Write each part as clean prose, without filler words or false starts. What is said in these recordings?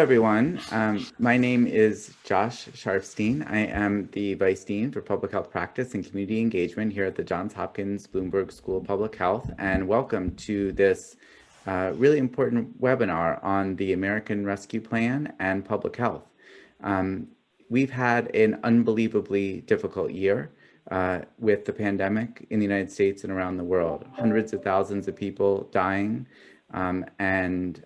Everyone. My name is Josh Sharfstein. I am the Vice Dean for Public Health Practice and Community Engagement here at the Johns Hopkins Bloomberg School of Public Health, and welcome to this really important webinar on the American Rescue Plan and public health. We've had an unbelievably difficult year with the pandemic in the United States and around the world. Hundreds of thousands of people dying and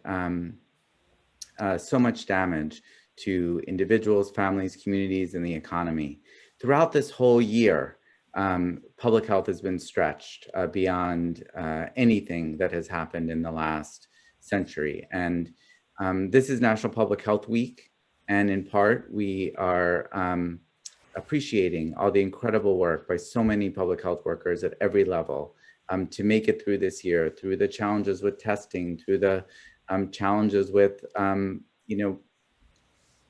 so much damage to individuals, families, communities, and the economy. Throughout this whole year, public health has been stretched beyond anything that has happened in the last century. And this is National Public Health Week. And in part, we are appreciating all the incredible work by so many public health workers at every level to make it through this year, through the challenges with testing, through the challenges with,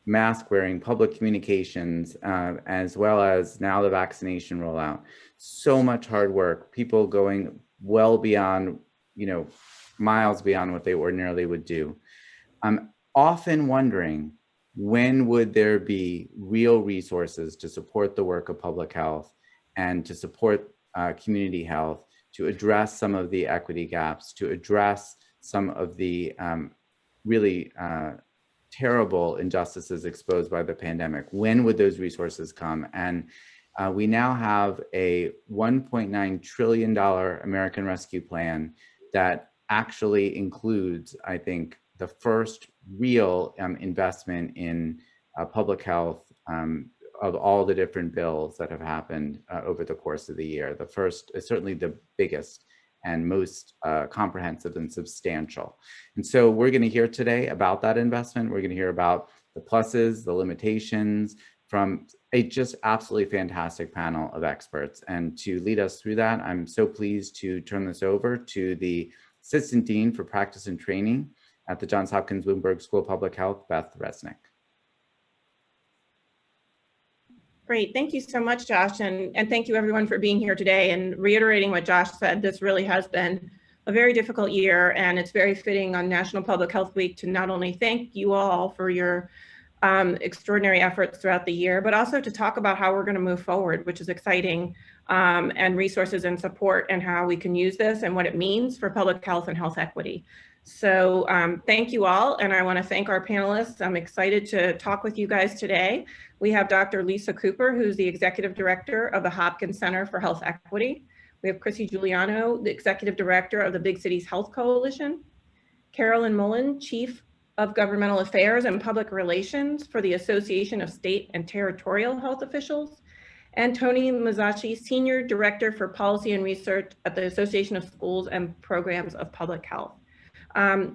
mask wearing, public communications, as well as now the vaccination rollout. So much hard work, people going well beyond, miles beyond what they ordinarily would do. I'm often wondering, when would there be real resources to support the work of public health and to support community health, to address some of the equity gaps, to address some of the really terrible injustices exposed by the pandemic? When would those resources come? And we now have a $1.9 trillion American Rescue Plan that actually includes, I think, the first real investment in public health of all the different bills that have happened over the course of the year. The first is certainly the biggest and most comprehensive and substantial. And so we're going to hear today about that investment. We're going to hear about the pluses, the limitations from a just absolutely fantastic panel of experts. And to lead us through that, I'm so pleased to turn this over to the Assistant Dean for Practice and Training at the Johns Hopkins Bloomberg School of Public Health, Beth Resnick. Great, thank you so much, Josh, and thank you everyone for being here today. And reiterating what Josh said, this really has been a very difficult year, and it's very fitting on National Public Health Week to not only thank you all for your extraordinary efforts throughout the year, but also to talk about how we're going to move forward, which is exciting, and resources and support and how we can use this and what it means for public health and health equity. So thank you all, and I want to thank our panelists. I'm excited to talk with you guys today. We have Dr. Lisa Cooper, who's the Executive Director of the Hopkins Center for Health Equity. We have Chrissy Giuliano, the Executive Director of the Big Cities Health Coalition. Carolyn Mullen, Chief of Governmental Affairs and Public Relations for the Association of State and Territorial Health Officials. And Tony Mazzacci, Senior Director for Policy and Research at the Association of Schools and Programs of Public Health.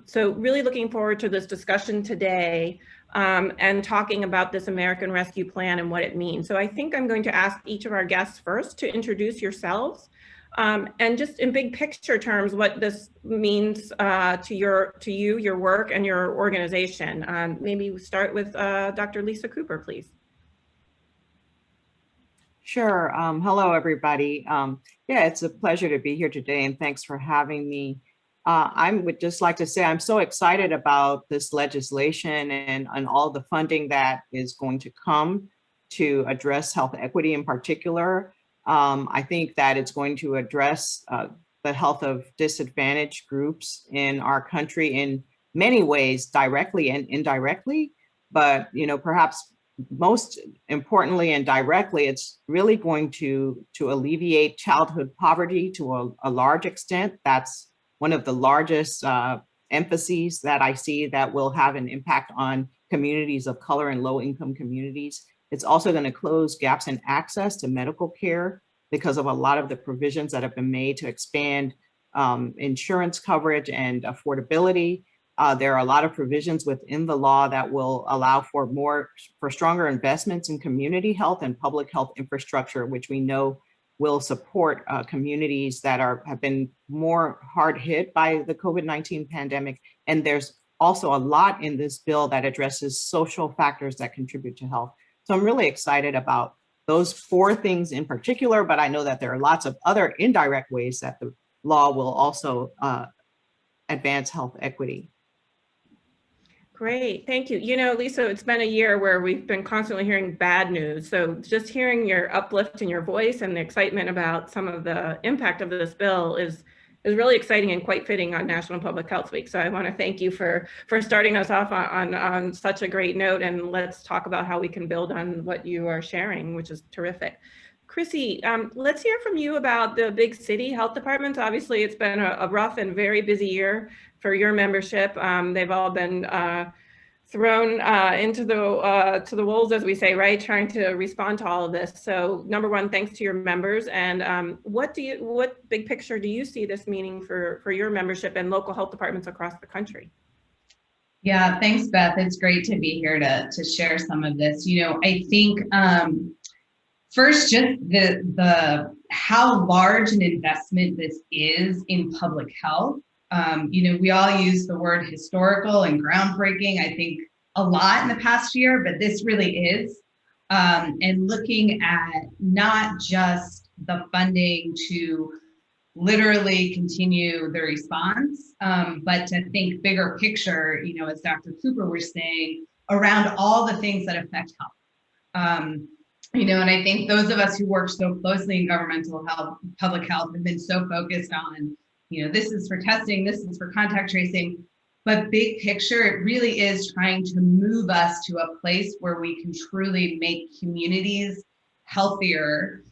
So really looking forward to this discussion today and talking about this American Rescue Plan and what it means. So I think I'm going to ask each of our guests first to introduce yourselves and just in big picture terms, what this means to you, your work, and your organization. Maybe we start with Dr. Lisa Cooper, please. Sure. Hello, everybody. Yeah, it's a pleasure to be here today, and thanks for having me. I would just like to say I'm so excited about this legislation and all the funding that is going to come to address health equity in particular. I think that it's going to address the health of disadvantaged groups in our country in many ways, directly and indirectly. But perhaps most importantly and directly, it's really going to alleviate childhood poverty to a large extent. That's one of the largest emphases that I see that will have an impact on communities of color and low-income communities. It's also going to close gaps in access to medical care because of a lot of the provisions that have been made to expand insurance coverage and affordability. There are a lot of provisions within the law that will allow for stronger investments in community health and public health infrastructure, which we know will support communities that have been more hard hit by the COVID-19 pandemic. And there's also a lot in this bill that addresses social factors that contribute to health. So I'm really excited about those four things in particular, but I know that there are lots of other indirect ways that the law will also advance health equity. Great, thank you. You know, Lisa, it's been a year where we've been constantly hearing bad news. So just hearing your uplift in your voice and the excitement about some of the impact of this bill is really exciting and quite fitting on National Public Health Week. So I want to thank you for starting us off on such a great note, and let's talk about how we can build on what you are sharing, which is terrific. Chrissy, let's hear from you about the big city health departments. Obviously, it's been a rough and very busy year for your membership. They've all been thrown into the to the wolves, as we say, right? Trying to respond to all of this. So, number one, thanks to your members. And what big picture do you see this meaning for your membership and local health departments across the country? Yeah, thanks, Beth. It's great to be here to share some of this. You know, I think first, just the how large an investment this is in public health. You know, we all use the word historical and groundbreaking, I think, a lot in the past year, but this really is. And looking at not just the funding to literally continue the response, but to think bigger picture, you know, as Dr. Cooper was saying, around all the things that affect health. You know, and I think those of us who work so closely in governmental health, public health, have been so focused on, you know, this is for testing, this is for contact tracing, but big picture, it really is trying to move us to a place where we can truly make communities healthier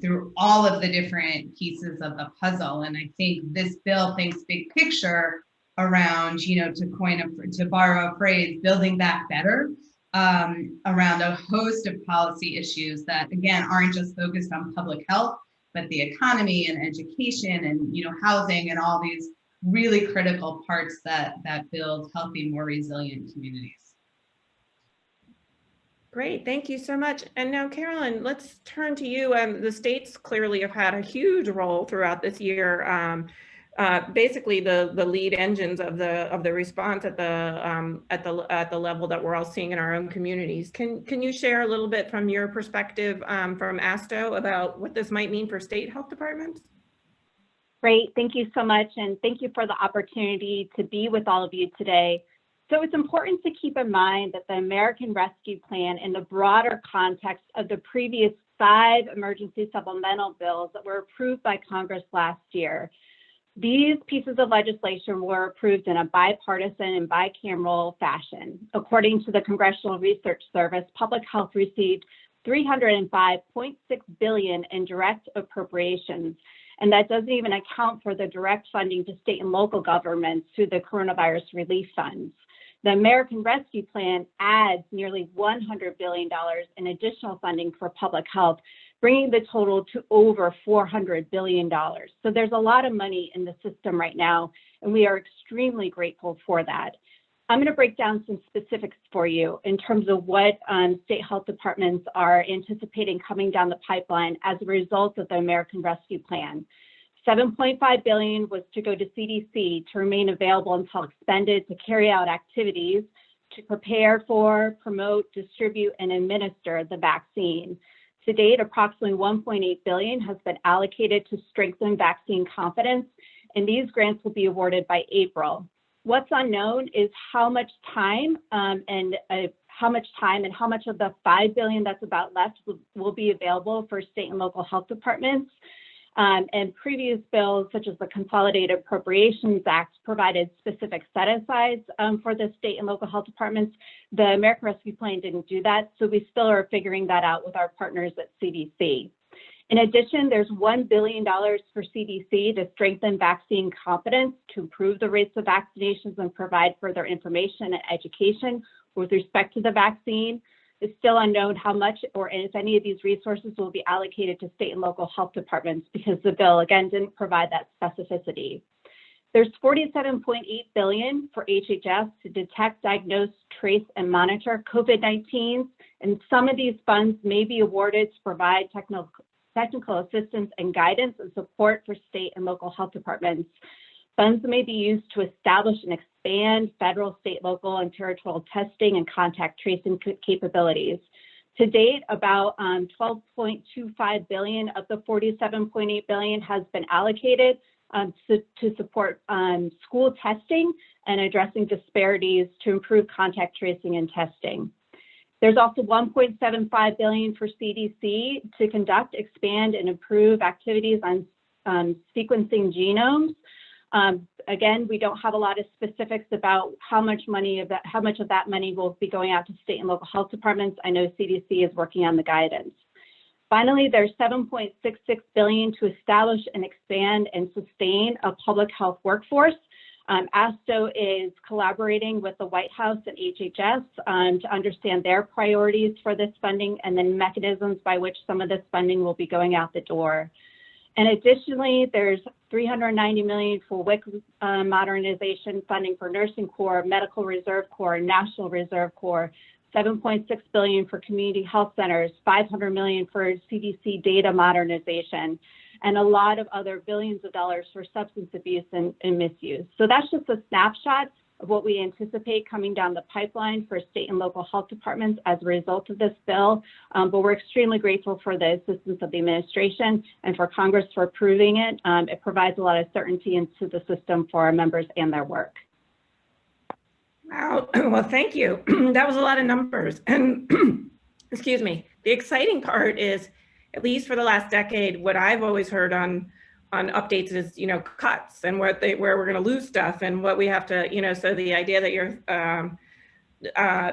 through all of the different pieces of the puzzle. And I think this bill thinks big picture around, you know, to borrow a phrase, building back better. Around a host of policy issues that, again, aren't just focused on public health, but the economy and education and, you know, housing and all these really critical parts that build healthy, more resilient communities. Great, thank you so much. And now, Carolyn, let's turn to you. The states clearly have had a huge role throughout this year. Basically the lead engines of the response at the level that we're all seeing in our own communities. Can you share a little bit from your perspective from ASTO about what this might mean for state health departments? Great, thank you so much, and thank you for the opportunity to be with all of you today. So it's important to keep in mind that the American Rescue Plan, in the broader context of the previous 5 emergency supplemental bills that were approved by Congress last year, these pieces of legislation were approved in a bipartisan and bicameral fashion. According to the Congressional Research Service, public health received $305.6 billion in direct appropriations, and that doesn't even account for the direct funding to state and local governments through the coronavirus relief funds. The American Rescue Plan adds nearly $100 billion in additional funding for public health, bringing the total to over $400 billion. So there's a lot of money in the system right now, and we are extremely grateful for that. I'm going to break down some specifics for you in terms of what state health departments are anticipating coming down the pipeline as a result of the American Rescue Plan. $7.5 billion was to go to CDC to remain available until expended to carry out activities to prepare for, promote, distribute, and administer the vaccine. To date, approximately $1.8 billion has been allocated to strengthen vaccine confidence, and these grants will be awarded by April. What's unknown is how much time and how much of the $5 billion that's about left will be available for state and local health departments. And previous bills, such as the Consolidated Appropriations Act, provided specific set-asides for the state and local health departments. The American Rescue Plan didn't do that, so we still are figuring that out with our partners at CDC. In addition, there's $1 billion for CDC to strengthen vaccine confidence, to improve the rates of vaccinations and provide further information and education with respect to the vaccine. It's still unknown how much or if any of these resources will be allocated to state and local health departments because the bill, again, didn't provide that specificity. There's $47.8 billion for HHS to detect, diagnose, trace, and monitor COVID-19, and some of these funds may be awarded to provide technical assistance and guidance and support for state and local health departments. Funds may be used to establish and expand federal, state, local, and territorial testing and contact tracing capabilities. To date, about $12.25 billion of the $47.8 billion has been allocated to support school testing and addressing disparities to improve contact tracing and testing. There's also $1.75 billion for CDC to conduct, expand, and improve activities on sequencing genomes. Again, we don't have a lot of specifics about how much of that money will be going out to state and local health departments. I know CDC is working on the guidance. Finally, there's $7.66 billion to establish and expand and sustain a public health workforce. ASTO is collaborating with the White House and HHS to understand their priorities for this funding and then mechanisms by which some of this funding will be going out the door. And additionally, there's $390 million for WIC modernization funding for Nursing Corps, Medical Reserve Corps, National Reserve Corps, $7.6 billion for community health centers, $500 million for CDC data modernization, and a lot of other billions of dollars for substance abuse and misuse. So that's just a snapshot of what we anticipate coming down the pipeline for state and local health departments as a result of this bill. But we're extremely grateful for the assistance of the administration and for Congress for approving it. It provides a lot of certainty into the system for our members and their work. Wow, well, thank you. That was a lot of numbers. And excuse me, the exciting part is, at least for the last decade, what I've always heard on updates is, cuts and where we're going to lose stuff and what we have to, so the idea that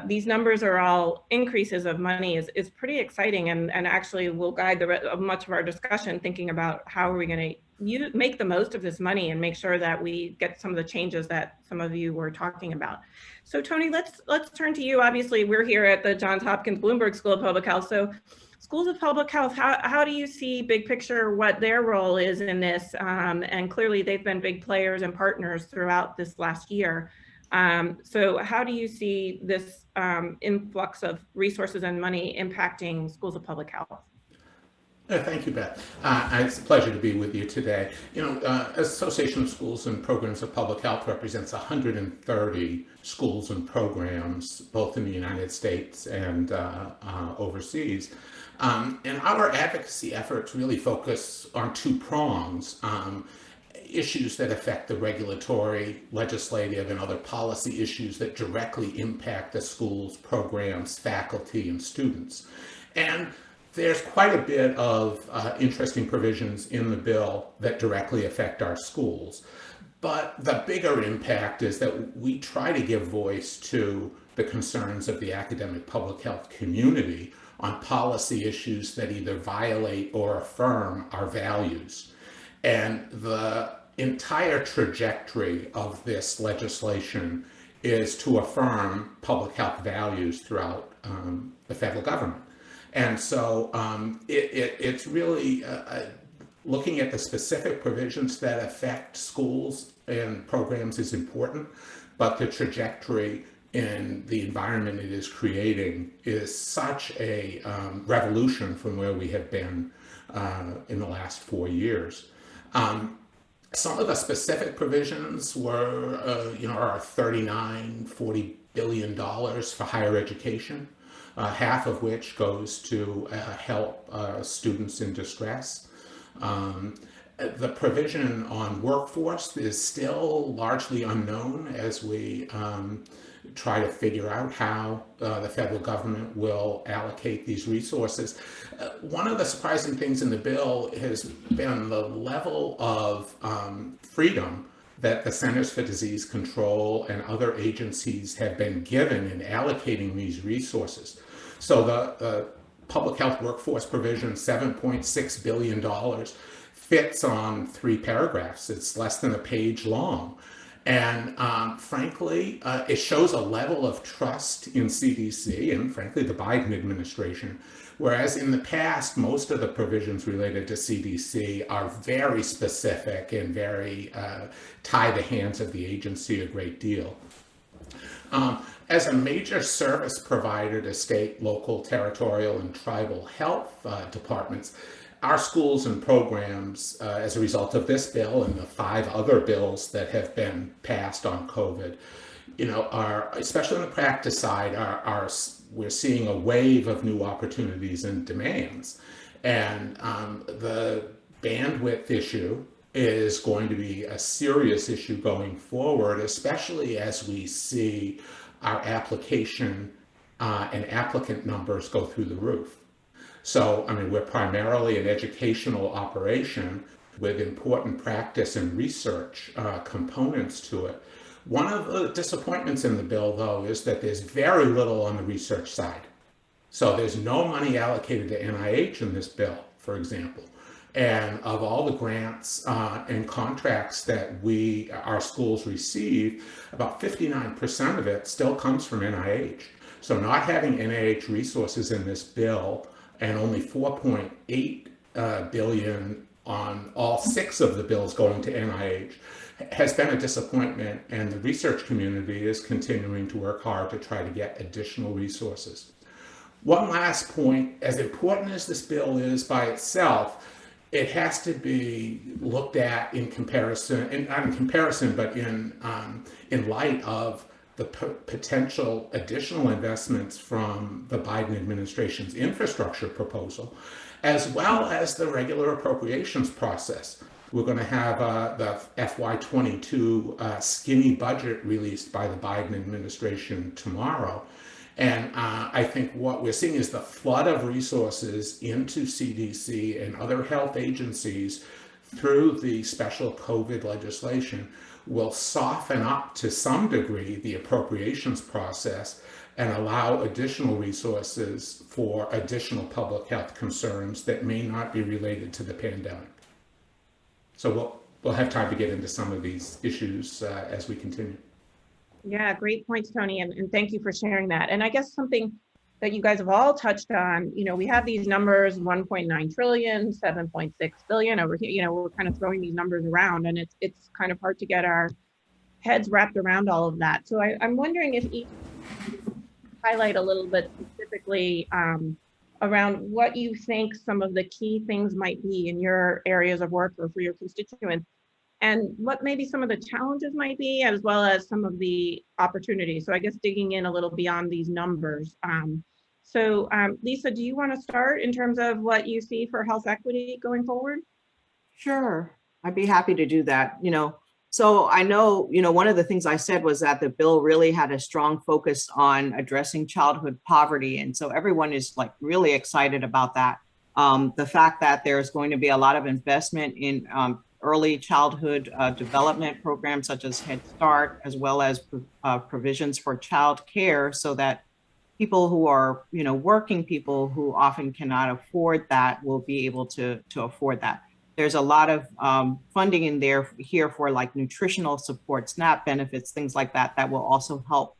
these numbers are all increases of money is pretty exciting and actually will guide much of our discussion, thinking about how are we going to make the most of this money and make sure that we get some of the changes that some of you were talking about. So Tony, let's turn to you. Obviously, we're here at the Johns Hopkins Bloomberg School of Public Health. So schools of public health, how do you see big picture what their role is in this? And clearly they've been big players and partners throughout this last year. So how do you see this influx of resources and money impacting schools of public health? Thank you, Beth. It's a pleasure to be with you today. Association of Schools and Programs of Public Health represents 130 schools and programs, both in the United States and overseas. And our advocacy efforts really focus on two prongs, issues that affect the regulatory, legislative, and other policy issues that directly impact the schools, programs, faculty, and students. And there's quite a bit of interesting provisions in the bill that directly affect our schools. But the bigger impact is that we try to give voice to the concerns of the academic public health community on policy issues that either violate or affirm our values. And the entire trajectory of this legislation is to affirm public health values throughout the federal government. And so it's really looking at the specific provisions that affect schools and programs is important, but the trajectory in the environment it is creating is such a revolution from where we have been in the last 4 years. Some of the specific provisions were, are $39–40 billion for higher education. Half of which goes to help students in distress. The provision on workforce is still largely unknown as we try to figure out how the federal government will allocate these resources. One of the surprising things in the bill has been the level of freedom that the Centers for Disease Control and other agencies have been given in allocating these resources. So the public health workforce provision, $7.6 billion, fits on 3 paragraphs. It's less than a page long. And frankly, it shows a level of trust in CDC and frankly, the Biden administration. Whereas in the past, most of the provisions related to CDC are very specific and very tie the hands of the agency a great deal. As a major service provider to state, local, territorial, and tribal health departments, our schools and programs, as a result of this bill and the 5 other bills that have been passed on COVID, are, especially on the practice side, we're seeing a wave of new opportunities and demands. And the bandwidth issue is going to be a serious issue going forward, especially as we see our application and applicant numbers go through the roof. So, I mean, we're primarily an educational operation with important practice and research components to it. One of the disappointments in the bill, though, is that there's very little on the research side. So there's no money allocated to NIH in this bill, for example. And of all the grants and contracts that our schools receive, about 59% of it still comes from NIH. So not having NIH resources in this bill and only 4.8 billion on all 6 of the bills going to NIH has been a disappointment, and the research community is continuing to work hard to try to get additional resources. One last point, as important as this bill is by itself, it has to be looked at in comparison, and not in comparison, but in light of the potential additional investments from the Biden administration's infrastructure proposal, as well as the regular appropriations process. We're going to have the FY22 skinny budget released by the Biden administration tomorrow. And I think what we're seeing is the flood of resources into CDC and other health agencies through the special COVID legislation will soften up to some degree the appropriations process and allow additional resources for additional public health concerns that may not be related to the pandemic. So we'll have time to get into some of these issues as we continue. Yeah, great points, Tony, and thank you for sharing that. And I guess something that you guys have all touched on, we have these numbers, 1.9 trillion, 7.6 billion over here, we're kind of throwing these numbers around, and it's kind of hard to get our heads wrapped around all of that. So I'm wondering if each highlight a little bit specifically around what you think some of the key things might be in your areas of work or for your constituents, and what maybe some of the challenges might be, as well as some of the opportunities. So I guess digging in a little beyond these numbers. So Lisa, do you want to start in terms of what you see for health equity going forward? Sure, I'd be happy to do that. So I know, one of the things I said was that the bill really had a strong focus on addressing childhood poverty. And so everyone is like really excited about that. The fact that there's going to be a lot of investment in early childhood development programs such as Head Start, as well as provisions for child care, so that people who are, working people who often cannot afford that will be able to afford that. There's a lot of funding in here for like nutritional support, SNAP benefits, things like that, that will also help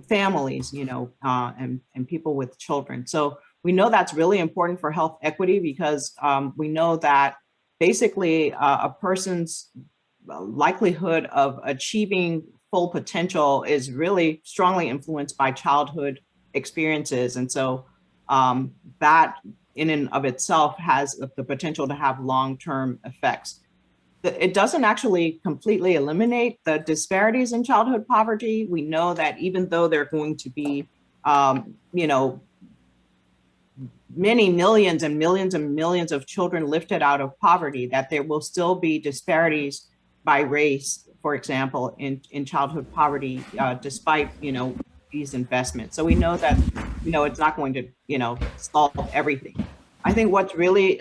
families, and people with children. So we know that's really important for health equity, because we know that basically a person's likelihood of achieving full potential is really strongly influenced by childhood experiences. And so that in and of itself has the potential to have long-term effects. It doesn't actually completely eliminate the disparities in childhood poverty. We know that even though there are going to be, many millions and millions and millions of children lifted out of poverty, that there will still be disparities by race, for example, in childhood poverty, despite, these investments. So we know that, it's not going to, solve everything. I think what's really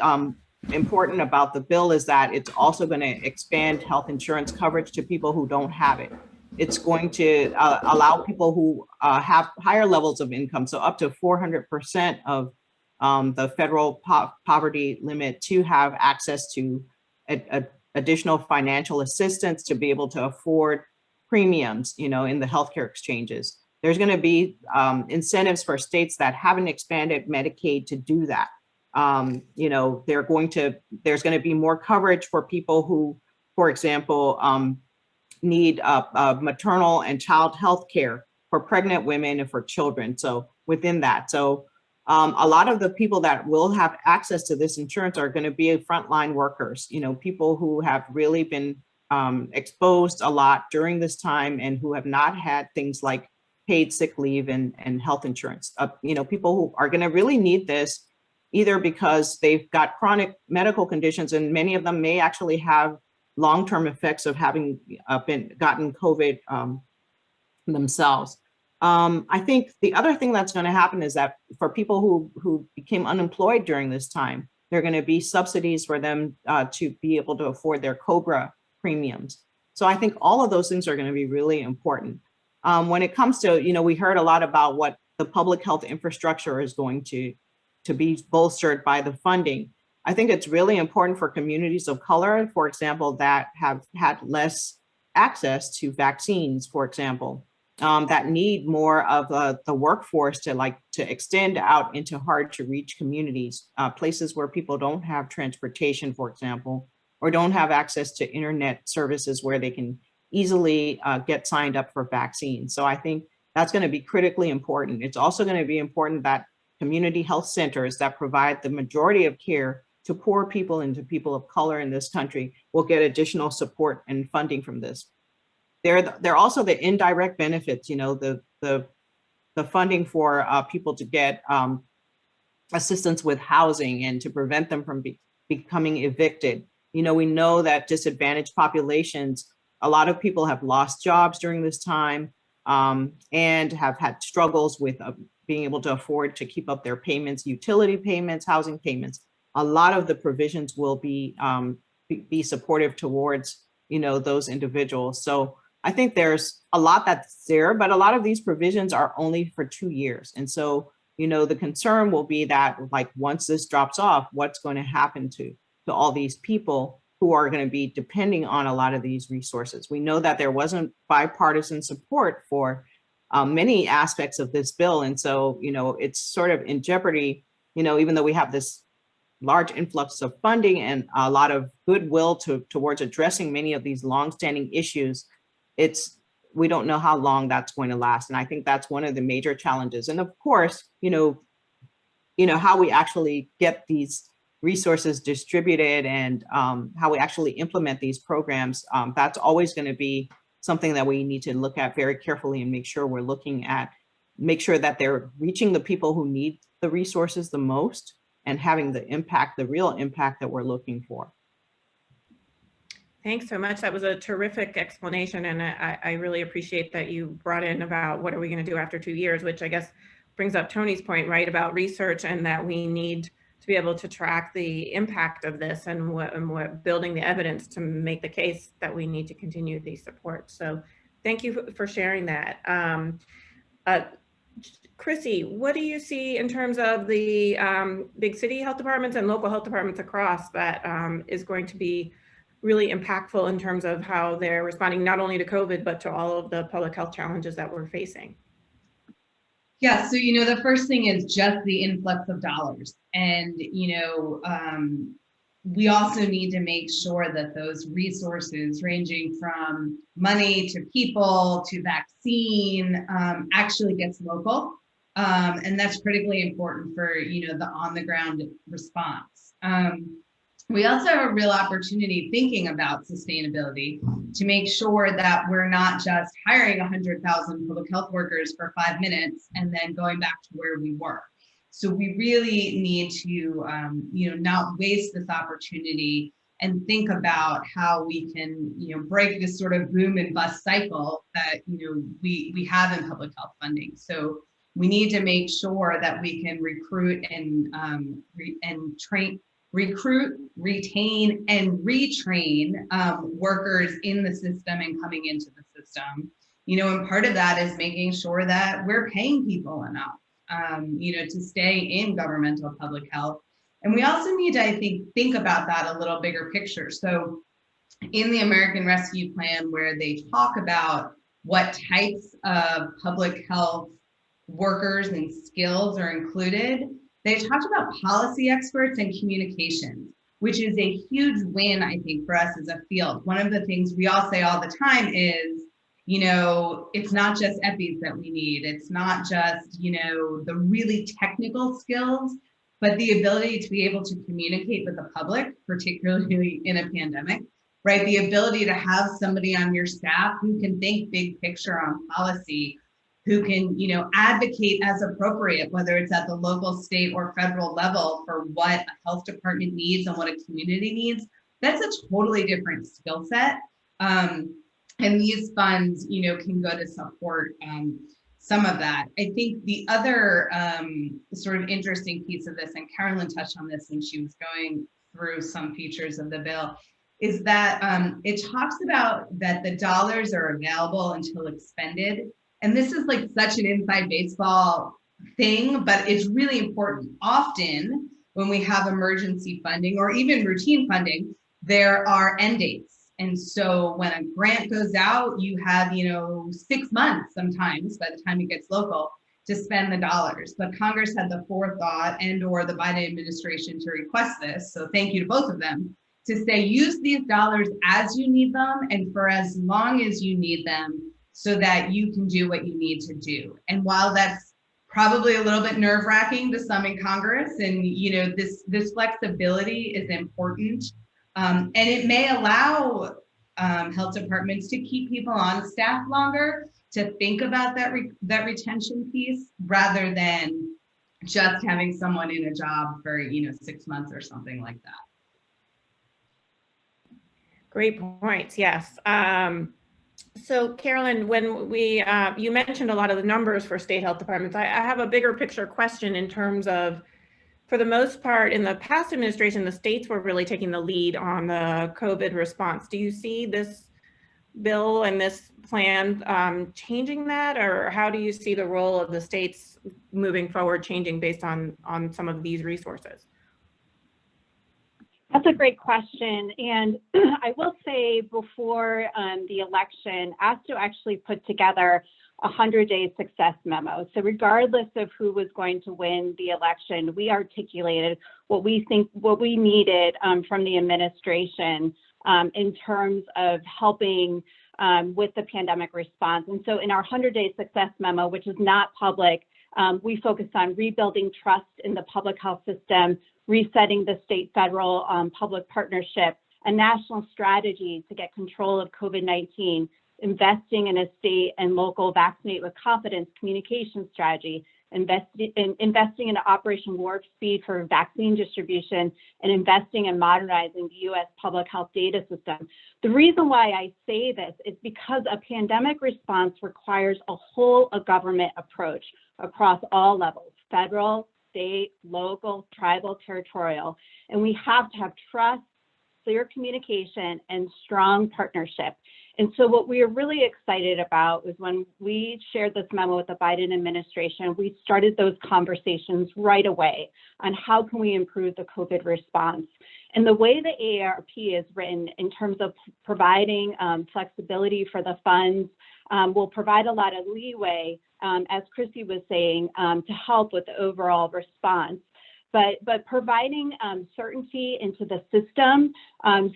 important about the bill is that it's also going to expand health insurance coverage to people who don't have it. It's going to allow people who have higher levels of income, so up to 400% of the federal poverty limit, to have access to additional financial assistance to be able to afford premiums, in the healthcare exchanges. There's going to be incentives for states that haven't expanded Medicaid to do that. There's going to be more coverage for people who, for example, need maternal and child health care for pregnant women and for children. So within that, a lot of the people that will have access to this insurance are going to be frontline workers, people who have really been exposed a lot during this time and who have not had things like paid sick leave and health insurance. People who are going to really need this, either because they've got chronic medical conditions, and many of them may actually have long-term effects of having gotten COVID themselves. I think the other thing that's going to happen is that for people who became unemployed during this time, there are going to be subsidies for them to be able to afford their COBRA premiums. So I think all of those things are going to be really important. When it comes to, we heard a lot about what the public health infrastructure is going to be bolstered by the funding. I think it's really important for communities of color, for example, that have had less access to vaccines, for example, that need more of the workforce to extend out into hard to reach communities, places where people don't have transportation, for example, or don't have access to internet services where they can easily get signed up for vaccines. So I think that's going to be critically important. It's also going to be important that community health centers that provide the majority of care to poor people and to people of color in this country will get additional support and funding from this. They're also the indirect benefits, the funding for people to get assistance with housing and to prevent them from becoming evicted. We know that disadvantaged populations, a lot of people have lost jobs during this time and have had struggles with being able to afford to keep up their payments, utility payments, housing payments. A lot of the provisions will be supportive towards, those individuals. So I think there's a lot that's there, but a lot of these provisions are only for 2 years. And so, the concern will be that once this drops off, what's going to happen to all these people who are going to be depending on a lot of these resources. We know that there wasn't bipartisan support for many aspects of this bill. And so, it's sort of in jeopardy, even though we have this large influx of funding and a lot of goodwill towards addressing many of these longstanding issues, we don't know how long that's going to last. And I think that's one of the major challenges. And of course, how we actually get these resources distributed and how we actually implement these programs, that's always going to be something that we need to look at very carefully and make sure we're that they're reaching the people who need the resources the most and having the real impact that we're looking for. Thanks so much. That was a terrific explanation. And I really appreciate that you brought in about what are we going to do after 2 years, which I guess brings up Tony's point, right, about research and that we need to be able to track the impact of this and what building the evidence to make the case that we need to continue these supports. So thank you for sharing that. Chrissy, what do you see in terms of the big city health departments and local health departments across that is going to be really impactful in terms of how they're responding not only to COVID, but to all of the public health challenges that we're facing? Yeah, so, the first thing is just the influx of dollars. And, we also need to make sure that those resources ranging from money to people to vaccine actually gets local. And that's critically important for, the on the ground response. We also have a real opportunity thinking about sustainability to make sure that we're not just hiring 100,000 public health workers for 5 minutes and then going back to where we were. So we really need to, not waste this opportunity and think about how we can, break this sort of boom and bust cycle that, we have in public health funding. So we need to make sure that we can recruit and recruit, retain, and retrain workers in the system and coming into the system. And part of that is making sure that we're paying people enough, to stay in governmental public health. And we also need to, I think about that a little bigger picture. So in the American Rescue Plan, where they talk about what types of public health workers and skills are included, they talked about policy experts and communications, which is a huge win, I think, for us as a field. One of the things we all say all the time is, it's not just EPIs that we need. It's not just, the really technical skills, but the ability to be able to communicate with the public, particularly in a pandemic, right? The ability to have somebody on your staff who can think big picture on policy, who can, advocate as appropriate, whether it's at the local, state, or federal level for what a health department needs and what a community needs. That's a totally different skill set. And these funds, can go to support some of that. I think the other sort of interesting piece of this, and Carolyn touched on this when she was going through some features of the bill, is that it talks about that the dollars are available until expended. And this is like such an inside baseball thing, but it's really important. Often when we have emergency funding or even routine funding, there are end dates. And so when a grant goes out, you have, 6 months sometimes by the time it gets local to spend the dollars. But Congress had the forethought and or the Biden administration to request this. So thank you to both of them to say, use these dollars as you need them and for as long as you need them so that you can do what you need to do. And while that's probably a little bit nerve-wracking to some in Congress, and this flexibility is important. And it may allow health departments to keep people on staff longer, to think about that retention piece rather than just having someone in a job for 6 months or something like that. Great points. Yes. So Carolyn, when you mentioned a lot of the numbers for state health departments, I have a bigger picture question in terms of, for the most part, in the past administration, the states were really taking the lead on the COVID response. Do you see this bill and this plan changing that, or how do you see the role of the states moving forward changing based on some of these resources? That's a great question. And I will say before the election, ASTO actually put together a 100-day success memo. So regardless of who was going to win the election, we articulated what we needed from the administration in terms of helping with the pandemic response. And so in our 100-day success memo, which is not public, we focused on rebuilding trust in the public health system, resetting the state-federal public partnership, a national strategy to get control of COVID-19, investing in a state and local vaccinate with confidence communication strategy, investing in Operation Warp Speed for vaccine distribution, and investing in modernizing the U.S. public health data system. The reason why I say this is because a pandemic response requires a whole of government approach across all levels, federal, state, local, tribal, territorial, and we have to have trust, clear communication, and strong partnership. And so what we are really excited about is when we shared this memo with the Biden administration, we started those conversations right away on how can we improve the COVID response. And the way the AARP is written in terms of providing flexibility for the funds will provide a lot of leeway, as Chrissy was saying, to help with the overall response. But providing certainty into the system,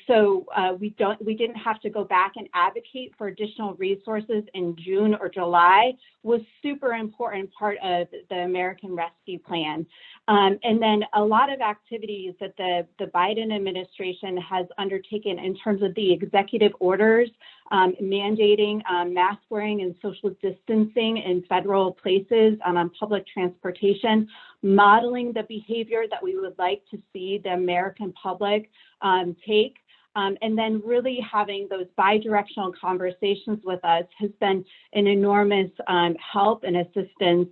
so we didn't have to go back and advocate for additional resources in June or July, was super important part of the American Rescue Plan. And then a lot of activities that the Biden administration has undertaken in terms of the executive orders, mandating mask wearing and social distancing in federal places on public transportation, modeling the behavior that we would like to see the American public take, and then really having those bi-directional conversations with us has been an enormous help and assistance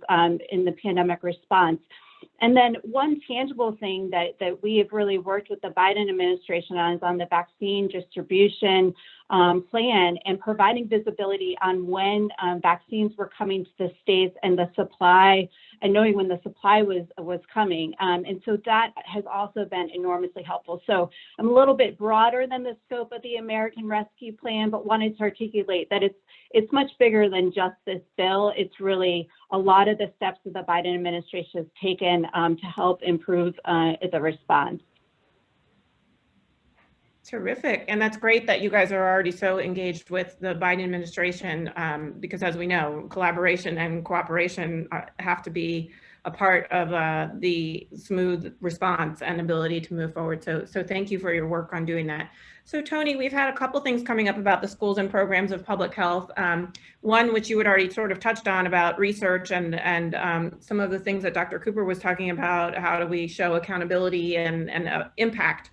in the pandemic response. And then one tangible thing that we have really worked with the Biden administration on is on the vaccine distribution plan and providing visibility on when vaccines were coming to the states and the supply, and knowing when the supply was coming. And so that has also been enormously helpful. So I'm a little bit broader than the scope of the American Rescue Plan, but wanted to articulate that it's much bigger than just this bill. It's really a lot of the steps that the Biden administration has taken to help improve the response. Terrific. And that's great that you guys are already so engaged with the Biden administration, because as we know, collaboration and cooperation have to be a part of the smooth response and ability to move forward. So thank you for your work on doing that. So Tony, we've had a couple things coming up about the schools and programs of public health. One, which you had already sort of touched on about research and some of the things that Dr. Cooper was talking about, how do we show accountability and impact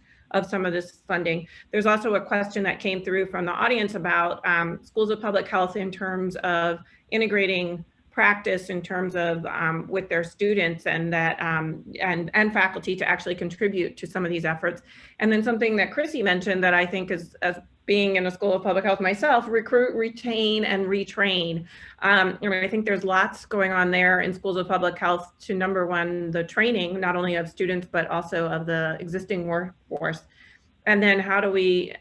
some of this funding. There's also a question that came through from the audience about schools of public health in terms of integrating practice in terms of with their students and that and faculty to actually contribute to some of these efforts. And then something that Chrissy mentioned that I think is, as being in a school of public health myself, recruit, retain, and retrain. I think there's lots going on there in schools of public health to, number one, the training, not only of students, but also of the existing workforce. And then how do we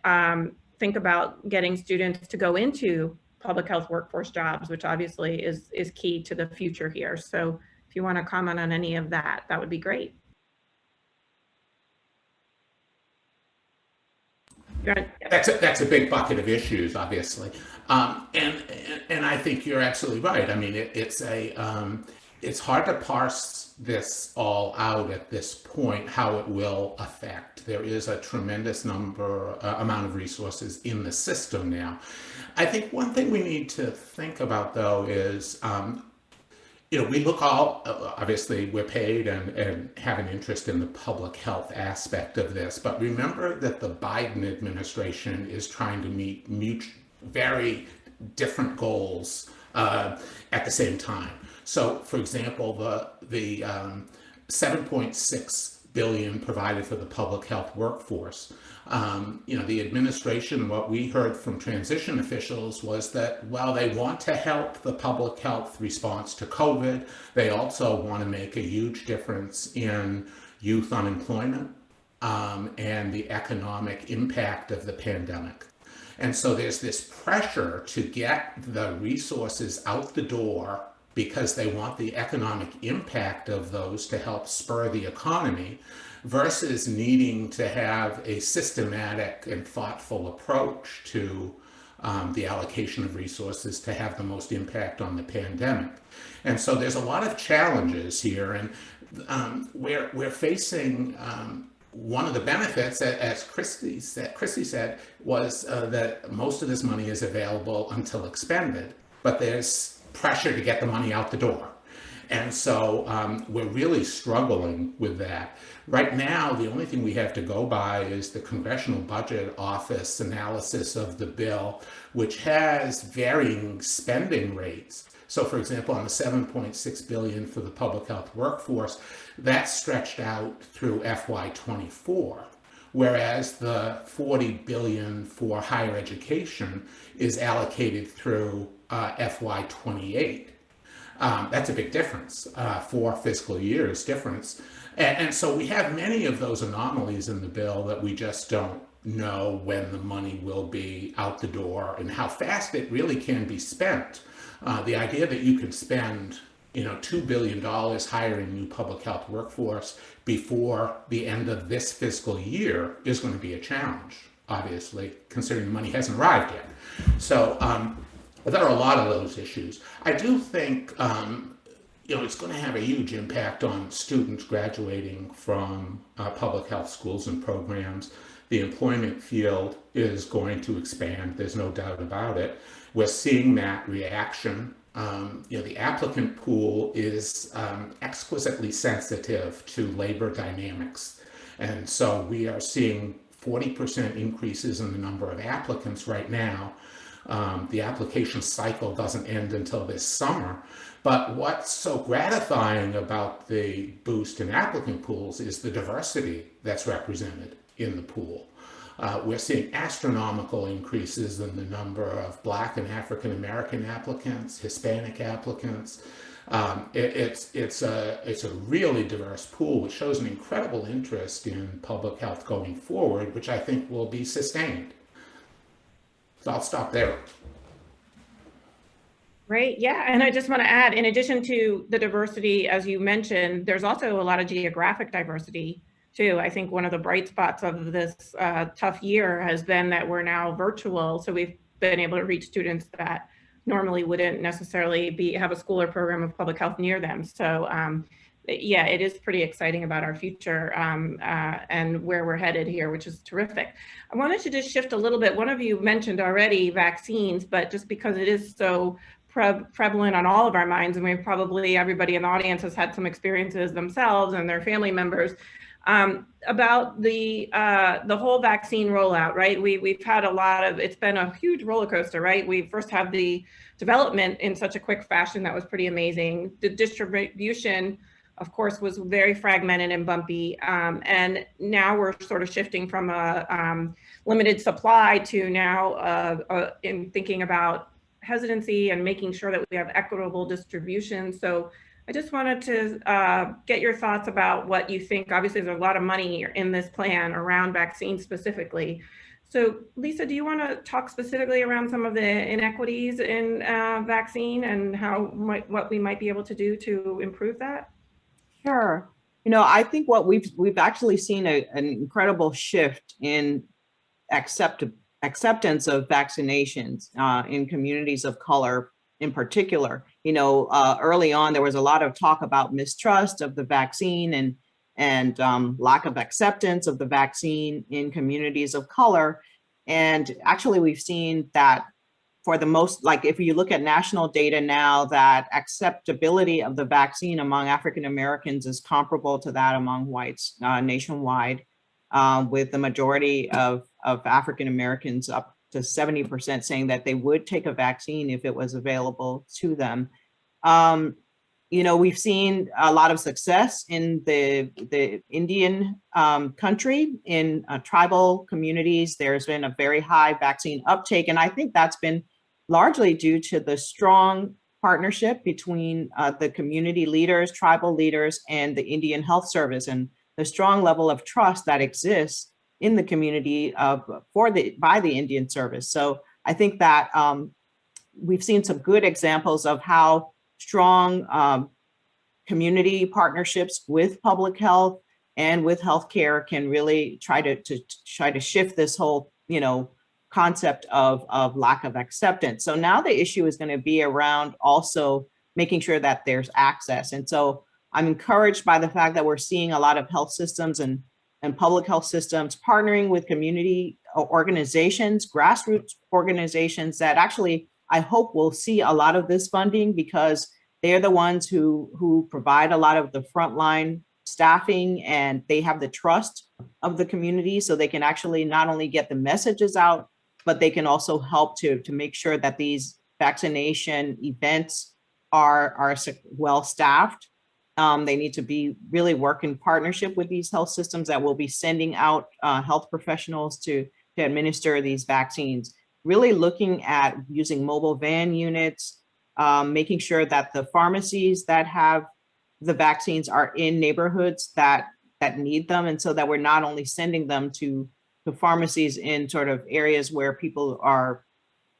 think about getting students to go into public health workforce jobs, which obviously is key to the future here. So if you want to comment on any of that, that would be great. That's a big bucket of issues, obviously, and I think you're absolutely right. I mean, it's hard to parse this all out at this point, how it will affect. There is a tremendous amount of resources in the system now. I think one thing we need to think about, though, is we look all, obviously we're paid and have an interest in the public health aspect of this, but remember that the Biden administration is trying to meet very different goals at the same time. So, for example, the $7.6 billion provided for the public health workforce. The administration, what we heard from transition officials was that while they want to help the public health response to COVID, they also want to make a huge difference in youth unemployment and the economic impact of the pandemic. And so there's this pressure to get the resources out the door because they want the economic impact of those to help spur the economy, versus needing to have a systematic and thoughtful approach to the allocation of resources to have the most impact on the pandemic. And so there's a lot of challenges here, and we're facing one of the benefits, as Christy said, was that most of this money is available until expended, but there's pressure to get the money out the door. And so we're really struggling with that. Right now, the only thing we have to go by is the Congressional Budget Office analysis of the bill, which has varying spending rates. So, for example, on the $7.6 billion for the public health workforce, that's stretched out through FY24, whereas the $40 billion for higher education is allocated through FY28. That's a big difference, 4 fiscal years difference. And so we have many of those anomalies in the bill that we just don't know when the money will be out the door and how fast it really can be spent. The idea that you can spend $2 billion hiring new public health workforce before the end of this fiscal year is going to be a challenge, obviously, considering the money hasn't arrived yet. So there are a lot of those issues. I do think it's going to have a huge impact on students graduating from public health schools and programs. The employment field is going to expand. There's no doubt about it. We're seeing that reaction. The applicant pool is exquisitely sensitive to labor dynamics. And so we are seeing 40% increases in the number of applicants right now. The application cycle doesn't end until this summer. But what's so gratifying about the boost in applicant pools is the diversity that's represented in the pool. We're seeing astronomical increases in the number of Black and African American applicants, Hispanic applicants. It's a really diverse pool, which shows an incredible interest in public health going forward, which I think will be sustained. So I'll stop there. Great, yeah, and I just want to add, in addition to the diversity, as you mentioned, there's also a lot of geographic diversity too. I think one of the bright spots of this tough year has been that we're now virtual, so we've been able to reach students that normally wouldn't necessarily have a school or program of public health near them. So yeah, it is pretty exciting about our future and where we're headed here, which is terrific. I wanted to just shift a little bit. One of you mentioned already vaccines, but just because it is so prevalent on all of our minds, and we've probably, everybody in the audience has had some experiences themselves and their family members. About the whole vaccine rollout, right? We've had a lot of, it's been a huge roller coaster, right? We first have the development in such a quick fashion that was pretty amazing. The distribution, of course, was very fragmented and bumpy. And now we're sort of shifting from a limited supply to now in thinking about hesitancy and making sure that we have equitable distribution. So I just wanted to get your thoughts about what you think. Obviously, there's a lot of money in this plan around vaccines specifically. So Lisa, do you want to talk specifically around some of the inequities in vaccine and what we might be able to do to improve that? Sure. You know, I think what we've actually seen an incredible shift in acceptance of vaccinations in communities of color in particular. You know, early on, there was a lot of talk about mistrust of the vaccine and lack of acceptance of the vaccine in communities of color. And actually, we've seen that for the most, like if you look at national data now, that acceptability of the vaccine among African Americans is comparable to that among whites nationwide, with the majority of African Americans up to 70% saying that they would take a vaccine if it was available to them. You know, we've seen a lot of success in the Indian country, in tribal communities. There's been a very high vaccine uptake, and I think that's been largely due to the strong partnership between the community leaders, tribal leaders, and the Indian Health Service, and the strong level of trust that exists in the community by the Indian Service. So I think that we've seen some good examples of how strong community partnerships with public health and with healthcare can really try to shift this whole, you know, concept of lack of acceptance. So now the issue is going to be around also making sure that there's access. And so I'm encouraged by the fact that we're seeing a lot of health systems and public health systems partnering with community organizations, grassroots organizations that actually, I hope, will see a lot of this funding, because they're the ones who provide a lot of the frontline staffing, and they have the trust of the community, so they can actually not only get the messages out, but they can also help to make sure that these vaccination events are well staffed. They need to be really work in partnership with these health systems that will be sending out health professionals to administer these vaccines. Really looking at using mobile van units, making sure that the pharmacies that have the vaccines are in neighborhoods that need them, and so that we're not only sending them to pharmacies in sort of areas where people are,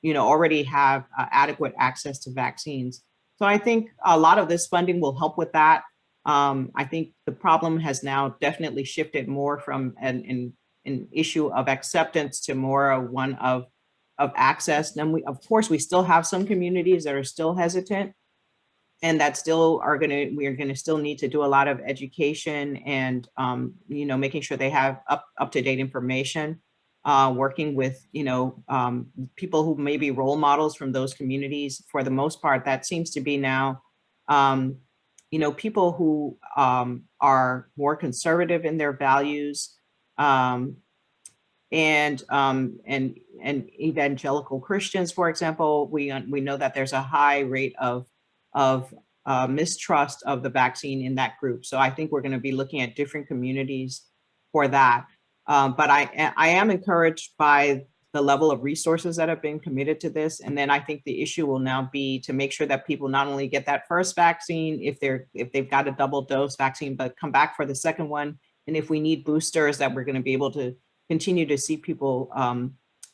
you know, already have adequate access to vaccines. So I think a lot of this funding will help with that. I think the problem has now definitely shifted more from an issue of acceptance to more of one of access. Then we still have some communities that are still hesitant, and that still we are going to still need to do a lot of education and you know, making sure they have up-to-date information, working with, you know, people who may be role models from those communities. For the most part, that seems to be now, you know, people who are more conservative in their values, and evangelical Christians, for example. We know that there's a high rate of mistrust of the vaccine in that group. So I think we're going to be looking at different communities for that. But I am encouraged by the level of resources that have been committed to this. And then I think the issue will now be to make sure that people not only get that first vaccine, if they've got a double dose vaccine, but come back for the second one. And if we need boosters, that we're going to be able to continue to see people,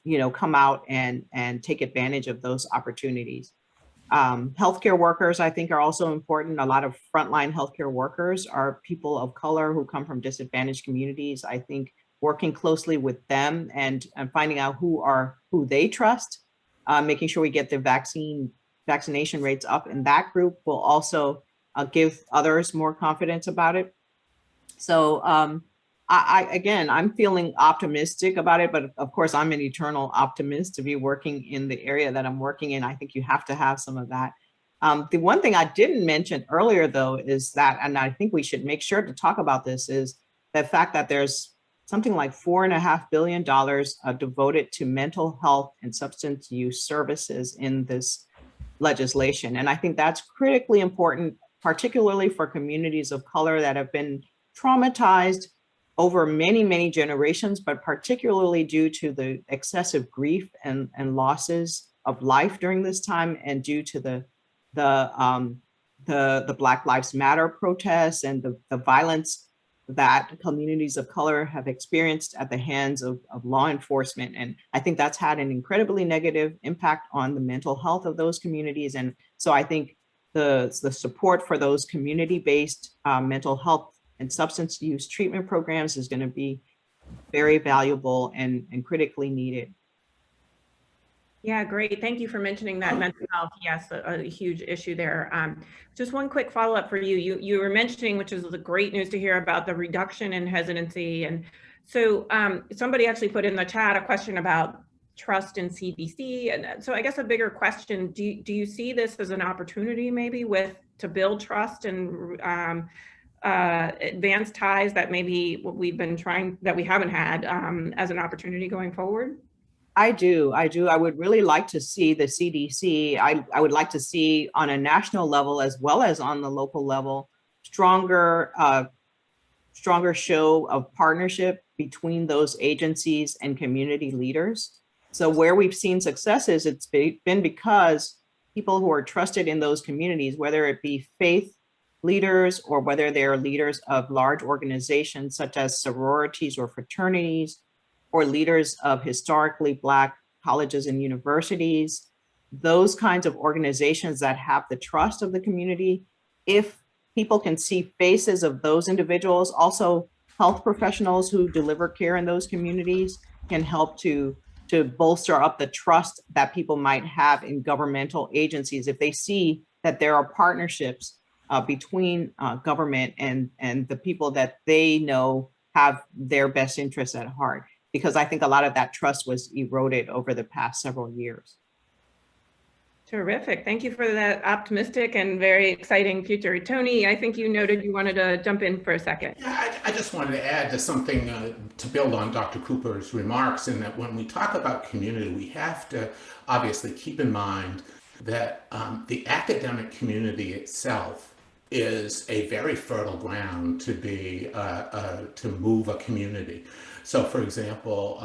you know, come out and take advantage of those opportunities. Healthcare workers, I think, are also important. A lot of frontline healthcare workers are people of color who come from disadvantaged communities. I think working closely with them and finding out who they trust, making sure we get the vaccination rates up in that group will also give others more confidence about it. So I'm feeling optimistic about it, but of course I'm an eternal optimist to be working in the area that I'm working in. I think you have to have some of that. The one thing I didn't mention earlier, though, is that, and I think we should make sure to talk about this, is the fact that there's something like $4.5 billion devoted to mental health and substance use services in this legislation. And I think that's critically important, particularly for communities of color that have been traumatized over many, many generations, but particularly due to the excessive grief and losses of life during this time, and due to the Black Lives Matter protests and the violence that communities of color have experienced at the hands of law enforcement. And I think that's had an incredibly negative impact on the mental health of those communities. And so I think the support for those community-based mental health and substance use treatment programs is going to be very valuable and critically needed. Yeah, great. Thank you for mentioning that mental health. Yes, a huge issue there. Just one quick follow-up for you. You were mentioning, which is the great news to hear, about the reduction in hesitancy. And so somebody actually put in the chat a question about trust in CDC. And so I guess a bigger question, do you see this as an opportunity maybe to build trust and advance ties that maybe we've been trying, that we haven't had, as an opportunity going forward? I do. I would really like to see the CDC. I would like to see on a national level as well as on the local level, stronger show of partnership between those agencies and community leaders. So where we've seen successes, it's been because people who are trusted in those communities, whether it be faith leaders or whether they're leaders of large organizations such as sororities or fraternities, or leaders of historically Black colleges and universities, those kinds of organizations that have the trust of the community. If people can see faces of those individuals, also health professionals who deliver care in those communities can help to bolster up the trust that people might have in governmental agencies. If they see that there are partnerships between government and the people that they know have their best interests at heart. Because I think a lot of that trust was eroded over the past several years. Terrific. Thank you for that optimistic and very exciting future. Tony, I think you noted you wanted to jump in for a second. Yeah, I just wanted to add to something to build on Dr. Cooper's remarks, in that when we talk about community, we have to obviously keep in mind that the academic community itself is a very fertile ground to move a community. So, for example,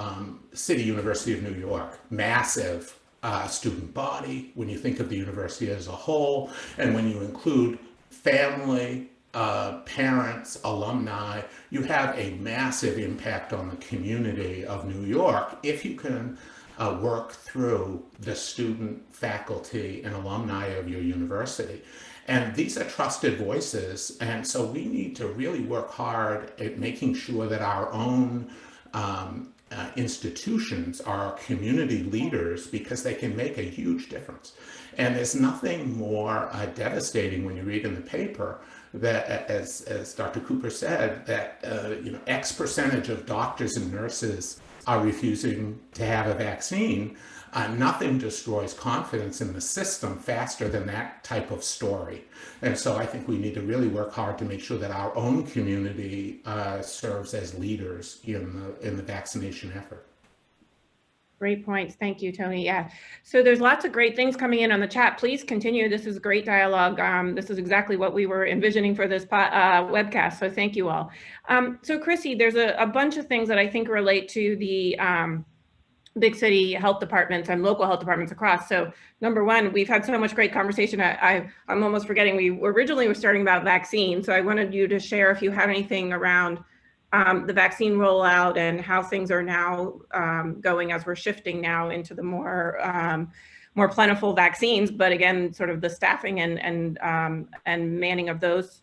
City University of New York, massive student body when you think of the university as a whole, and when you include family, parents, alumni, you have a massive impact on the community of New York if you can work through the student, faculty, and alumni of your university. And these are trusted voices, and so we need to really work hard at making sure that our own institutions are community leaders, because they can make a huge difference. And there's nothing more devastating when you read in the paper that, as Dr. Cooper said, that X percentage of doctors and nurses are refusing to have a vaccine. Nothing destroys confidence in the system faster than that type of story. And so I think we need to really work hard to make sure that our own community serves as leaders in the vaccination effort. Great points. Thank you, Tony. Yeah. So there's lots of great things coming in on the chat. Please continue. This is great dialogue. This is exactly what we were envisioning for this webcast. So thank you all. So Chrissy, there's a bunch of things that I think relate to the big city health departments and local health departments across. So number one, we've had so much great conversation. I'm almost forgetting, we originally were starting about vaccines. So I wanted you to share if you have anything around the vaccine rollout and how things are now going as we're shifting now into the more plentiful vaccines, but again, sort of the staffing and manning of those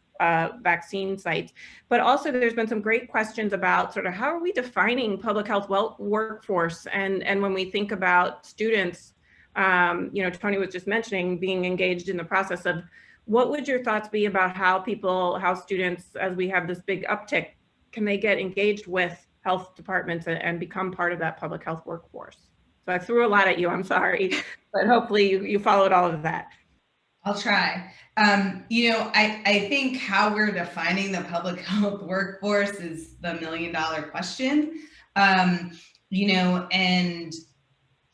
vaccine sites. But also there's been some great questions about sort of how are we defining public health workforce, and when we think about students, Tony was just mentioning being engaged in the process of, what would your thoughts be about how students, as we have this big uptick, can they get engaged with health departments and become part of that public health workforce? So I threw a lot at you, I'm sorry, but hopefully you followed all of that. I'll try. I think how we're defining the public health workforce is the $1 million question. And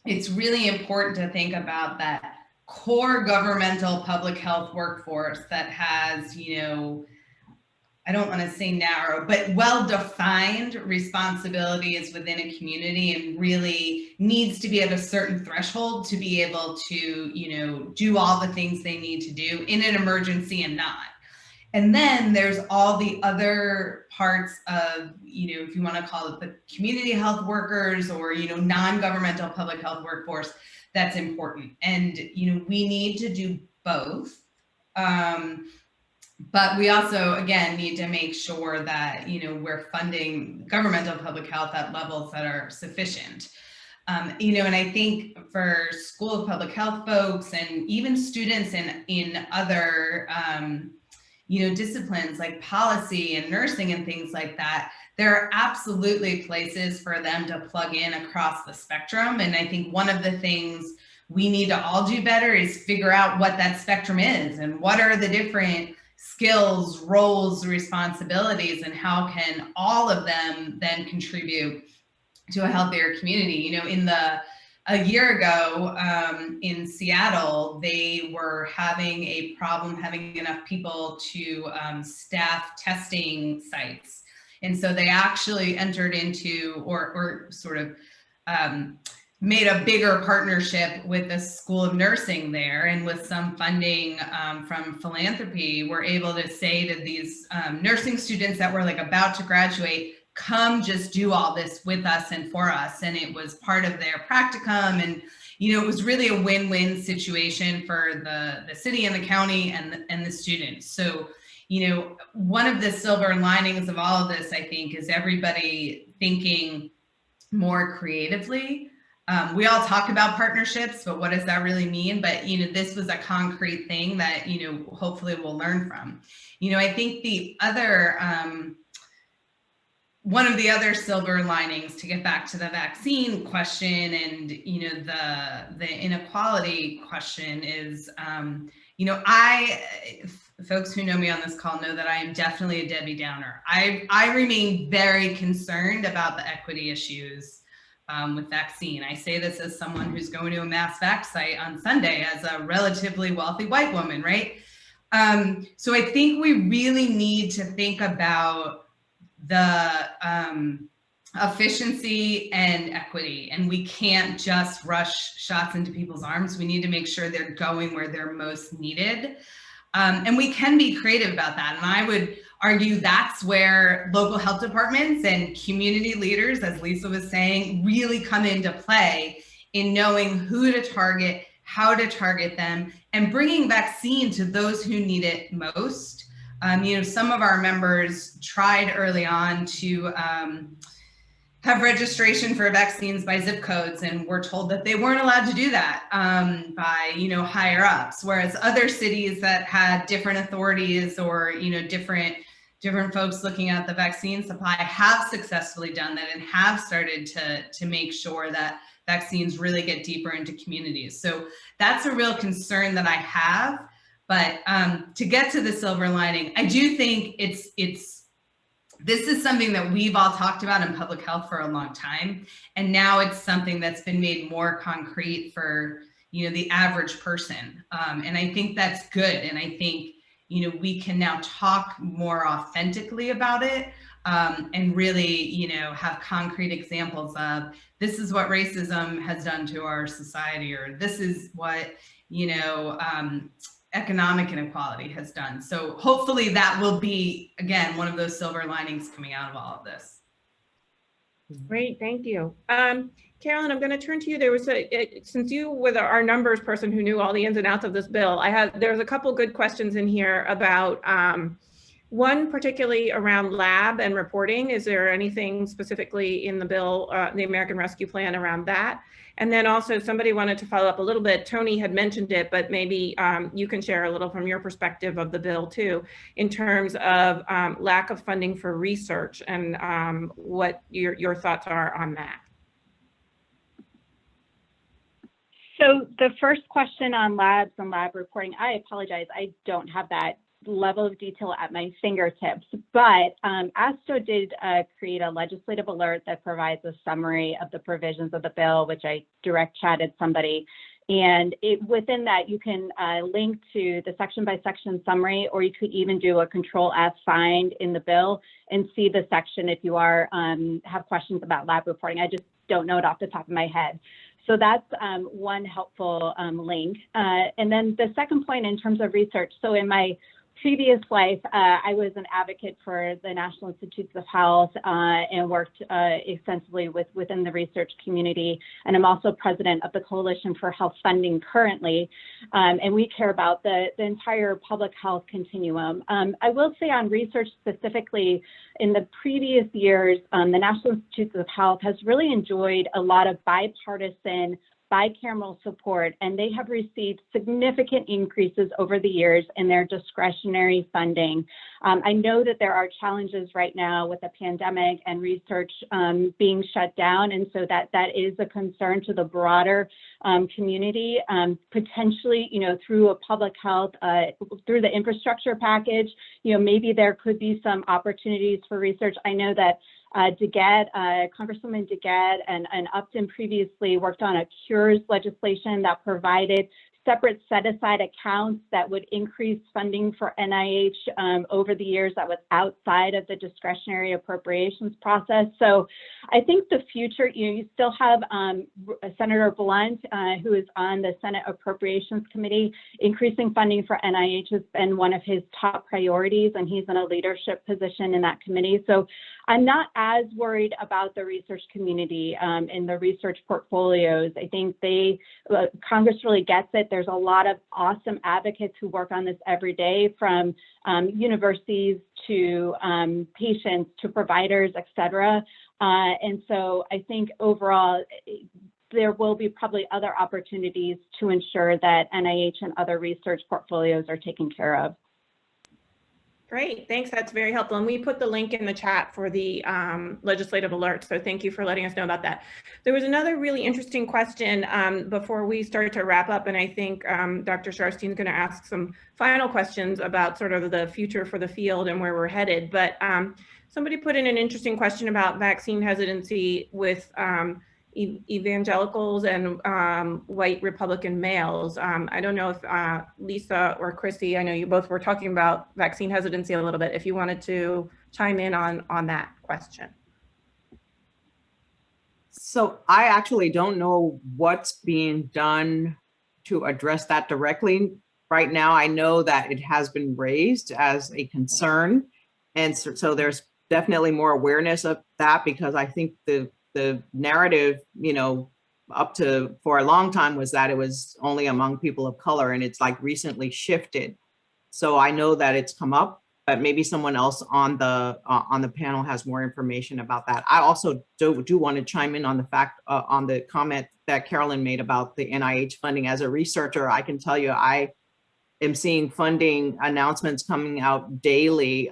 it's really important to think about that core governmental public health workforce that has, I don't want to say narrow, but well-defined responsibilities within a community and really needs to be at a certain threshold to be able to, do all the things they need to do in an emergency and not. And then there's all the other parts of, if you want to call it the community health workers or, non-governmental public health workforce, that's important. And, we need to do both. But we also, again, need to make sure that, we're funding governmental public health at levels that are sufficient. And I think for School of Public Health folks and even students in other, disciplines like policy and nursing and things like that, there are absolutely places for them to plug in across the spectrum. And I think one of the things we need to all do better is figure out what that spectrum is and what are the different skills, roles, responsibilities, and how can all of them then contribute to a healthier community. A year ago in Seattle, they were having a problem having enough people to staff testing sites. And so they actually entered into or sort of made a bigger partnership with the School of Nursing there, and with some funding from philanthropy, we're able to say to these nursing students that were about to graduate, come just do all this with us and for us. And it was part of their practicum. And, it was really a win-win situation for the city and the county and the students. So, one of the silver linings of all of this, I think, is everybody thinking more creatively. We all talk about partnerships, but what does that really mean? But, this was a concrete thing that, hopefully we'll learn from. I think the other, one of the other silver linings, to get back to the vaccine question and, the inequality question is, folks who know me on this call know that I am definitely a Debbie Downer. I remain very concerned about the equity issues with vaccine. I say this as someone who's going to a mass vac site on Sunday as a relatively wealthy white woman, right? So I think we really need to think about the efficiency and equity, and we can't just rush shots into people's arms. We need to make sure they're going where they're most needed. And we can be creative about that. And I would argue that's where local health departments and community leaders, as Lisa was saying, really come into play in knowing who to target, how to target them, and bringing vaccine to those who need it most. Some of our members tried early on to have registration for vaccines by zip codes, and were told that they weren't allowed to do that by higher ups, whereas other cities that had different authorities or different folks looking at the vaccine supply have successfully done that and have started to make sure that vaccines really get deeper into communities. So that's a real concern that I have. But to get to the silver lining, I do think this is something that we've all talked about in public health for a long time. And now it's something that's been made more concrete for, the average person. And I think that's good. And I think, we can now talk more authentically about it and really, have concrete examples of this is what racism has done to our society, or this is what, economic inequality has done. So hopefully that will be, again, one of those silver linings coming out of all of this. Great, thank you. Carolyn, I'm going to turn to you. There was since you were our numbers person who knew all the ins and outs of this bill, there's a couple good questions in here about one particularly around lab and reporting. Is there anything specifically in the bill, the American Rescue Plan, around that? And then also somebody wanted to follow up a little bit. Tony had mentioned it, but maybe you can share a little from your perspective of the bill too, in terms of lack of funding for research and what your thoughts are on that. So the first question on labs and lab reporting, I apologize, I don't have that level of detail at my fingertips, but ASTO did create a legislative alert that provides a summary of the provisions of the bill, which I direct chatted somebody. And within that, you can link to the section by section summary, or you could even do a Control F find in the bill and see the section if you are have questions about lab reporting. I just don't know it off the top of my head. So that's one helpful link. And then the second point in terms of research. So in my previous life, I was an advocate for the National Institutes of Health and worked extensively within the research community. And I'm also president of the Coalition for Health Funding currently. And we care about the entire public health continuum. I will say on research specifically, in the previous years, the National Institutes of Health has really enjoyed a lot of bipartisan bicameral support, and they have received significant increases over the years in their discretionary funding. I know that there are challenges right now with the pandemic and research being shut down, and so that is a concern to the broader community. Potentially, you know, through a public health, through the infrastructure package, you know, maybe there could be some opportunities for research. I know that Congresswoman DeGette and Upton previously worked on a cures legislation that provided separate set-aside accounts that would increase funding for NIH over the years that was outside of the discretionary appropriations process. So I think the future, you still have Senator Blunt, who is on the Senate Appropriations Committee. Increasing funding for NIH has been one of his top priorities, and he's in a leadership position in that committee. So I'm not as worried about the research community and the research portfolios. I think Congress really gets it. There's a lot of awesome advocates who work on this every day, from universities to patients to providers, et cetera. And so I think overall, there will be probably other opportunities to ensure that NIH and other research portfolios are taken care of. Great, thanks. That's very helpful. And we put the link in the chat for the legislative alert. So thank you for letting us know about that. There was another really interesting question before we start to wrap up. And I think Dr. Sharfstein is going to ask some final questions about sort of the future for the field and where we're headed. But somebody put in an interesting question about vaccine hesitancy with evangelicals and white Republican males. I don't know if Lisa or Christy, I know you both were talking about vaccine hesitancy a little bit, if you wanted to chime in on that question. So I actually don't know what's being done to address that directly. Right now, I know that it has been raised as a concern. And so there's definitely more awareness of that, because I think the narrative, you know, up to for a long time was that it was only among people of color, and it's like recently shifted. So I know that it's come up, but maybe someone else on the panel has more information about that. I also do want to chime in on the fact on the comment that Carolyn made about the NIH funding. As a researcher, I can tell you I am seeing funding announcements coming out daily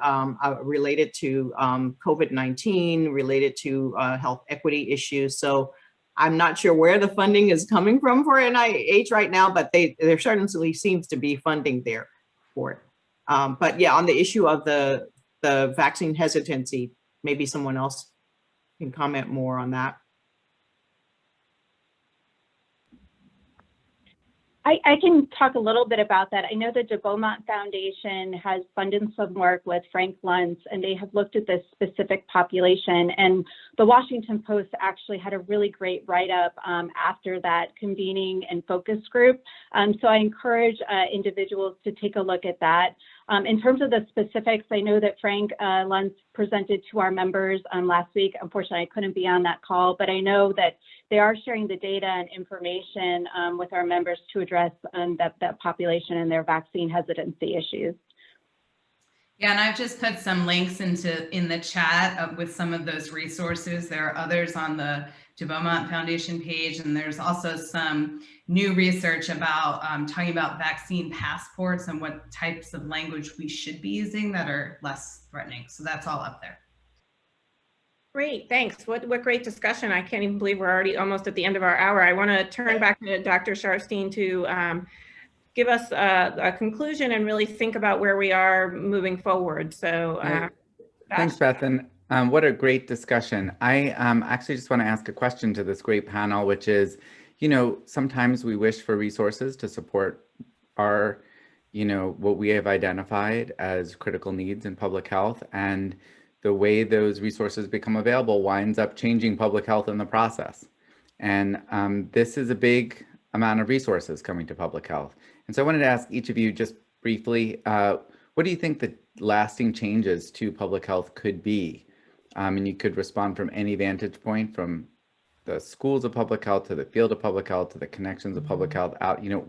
related to COVID-19, related to health equity issues. So I'm not sure where the funding is coming from for NIH right now, but there certainly seems to be funding there for it. But yeah, on the issue of the vaccine hesitancy, maybe someone else can comment more on that. I can talk a little bit about that. I know the de Beaumont Foundation has funded some work with Frank Luntz, and they have looked at this specific population. And the Washington Post actually had a really great write-up after that convening and focus group. So I encourage individuals to take a look at that. In terms of the specifics, I know that Frank Luntz presented to our members last week. Unfortunately, I couldn't be on that call, but I know that they are sharing the data and information with our members to address that population and their vaccine hesitancy issues. Yeah, and I've just put some links in the chat with some of those resources. There are others on the de Beaumont Foundation page, and there's also some new research about talking about vaccine passports and what types of language we should be using that are less threatening. So that's all up there. Great, thanks. What great discussion. I can't even believe we're already almost at the end of our hour. I want to turn back to Dr. Sharfstein to give us a conclusion and really think about where we are moving forward. So thanks, Beth. And what a great discussion. I actually just want to ask a question to this great panel, which is, you know, sometimes we wish for resources to support our, you know, what we have identified as critical needs in public health. And the way those resources become available winds up changing public health in the process. And this is a big amount of resources coming to public health. And so I wanted to ask each of you just briefly, what do you think the lasting changes to public health could be? And you could respond from any vantage point, from the schools of public health to the field of public health to the connections of public health out, you know,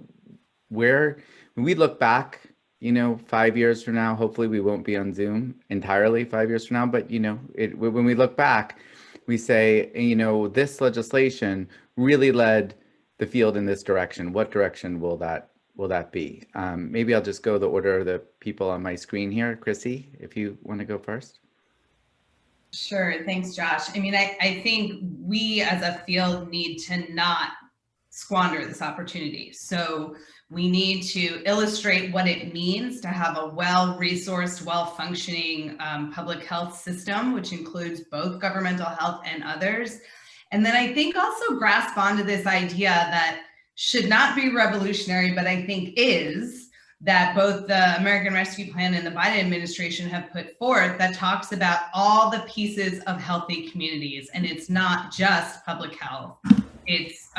where when we look back, you know, 5 years from now, hopefully we won't be on Zoom entirely 5 years from now, but, you know, when we look back, we say, you know, this legislation really led the field in this direction. What direction will that be? Maybe I'll just go the order of the people on my screen here. Chrissy, if you want to go first. Sure, thanks, Josh. I mean, I think we as a field need to not squander this opportunity. So we need to illustrate what it means to have a well-resourced, well-functioning public health system, which includes both governmental health and others. And then I think also grasp onto this idea that should not be revolutionary, but I think is, that both the American Rescue Plan and the Biden administration have put forth, that talks about all the pieces of healthy communities. And it's not just public health. It's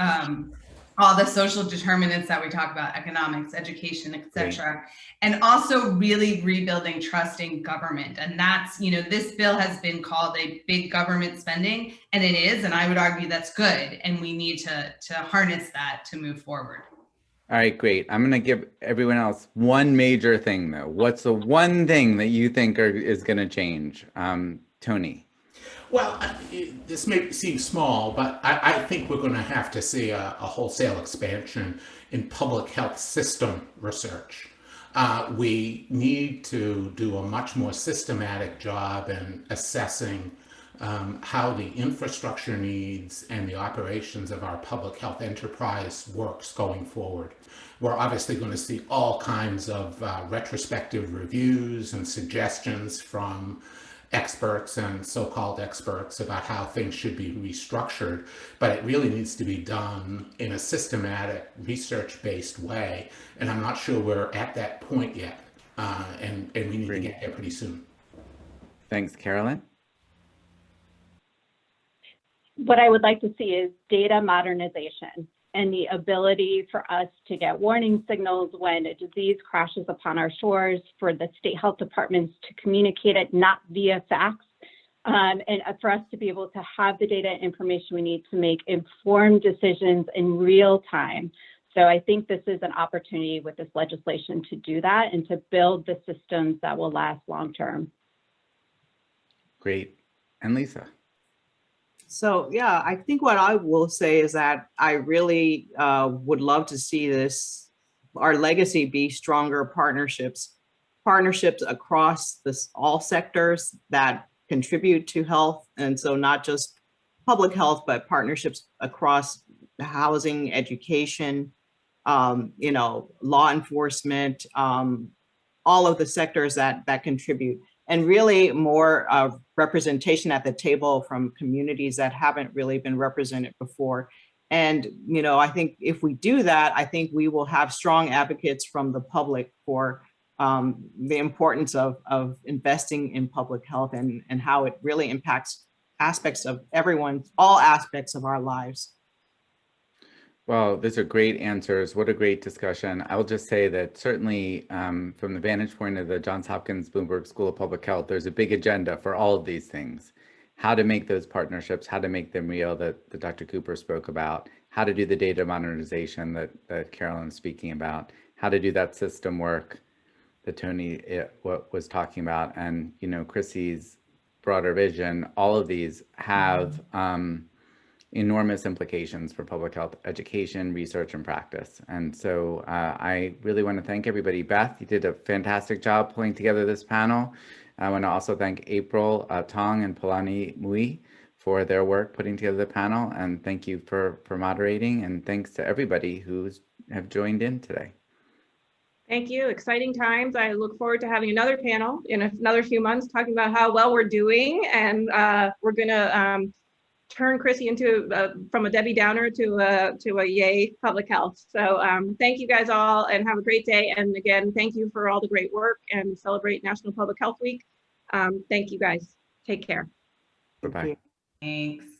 all the social determinants that we talk about, economics, education, et cetera, and also really rebuilding trust in government. And that's, you know, this bill has been called a big government spending, and it is, and I would argue that's good. And we need to harness that to move forward. All right, great. I'm going to give everyone else one major thing, though. What's the one thing that you think is going to change? Tony. Well, this may seem small, but I think we're going to have to see a wholesale expansion in public health system research. We need to do a much more systematic job in assessing how the infrastructure needs and the operations of our public health enterprise works going forward. We're obviously going to see all kinds of retrospective reviews and suggestions from experts and so-called experts about how things should be restructured, but it really needs to be done in a systematic, research-based way. And I'm not sure we're at that point yet, and we need to get there pretty soon. Thanks, Carolyn. What I would like to see is data modernization and the ability for us to get warning signals when a disease crashes upon our shores, for the state health departments to communicate it not via fax, and for us to be able to have the data and information we need to make informed decisions in real time. So I think this is an opportunity with this legislation to do that and to build the systems that will last long term. Great. And Lisa. So yeah, I think what I will say is that I really would love to see our legacy be stronger partnerships across all sectors that contribute to health. And so not just public health, but partnerships across housing, education, you know, law enforcement, all of the sectors that contribute. And really more representation at the table from communities that haven't really been represented before. And, you know, I think if we do that, I think we will have strong advocates from the public for the importance of investing in public health and how it really impacts aspects of all aspects of our lives. Well, those are great answers. What a great discussion. I will just say that certainly from the vantage point of the Johns Hopkins Bloomberg School of Public Health, there's a big agenda for all of these things. How to make those partnerships, how to make them real that Dr. Cooper spoke about, how to do the data modernization that Carolyn's speaking about, how to do that system work that Tony was talking about, and, you know, Chrissy's broader vision. All of these have enormous implications for public health education, research, and practice. And so I really want to thank everybody. Beth, you did a fantastic job pulling together this panel. I want to also thank April Tong and Palani Mui for their work putting together the panel, and thank you for moderating, and thanks to everybody who's have joined in today. Thank you. Exciting times. I look forward to having another panel in another few months talking about how well we're doing, and we're going to turn Chrissy into from a Debbie Downer to a yay public health. So thank you guys all, and have a great day. And again, thank you for all the great work, and celebrate National Public Health Week. Thank you guys. Take care. Bye-bye. Thanks.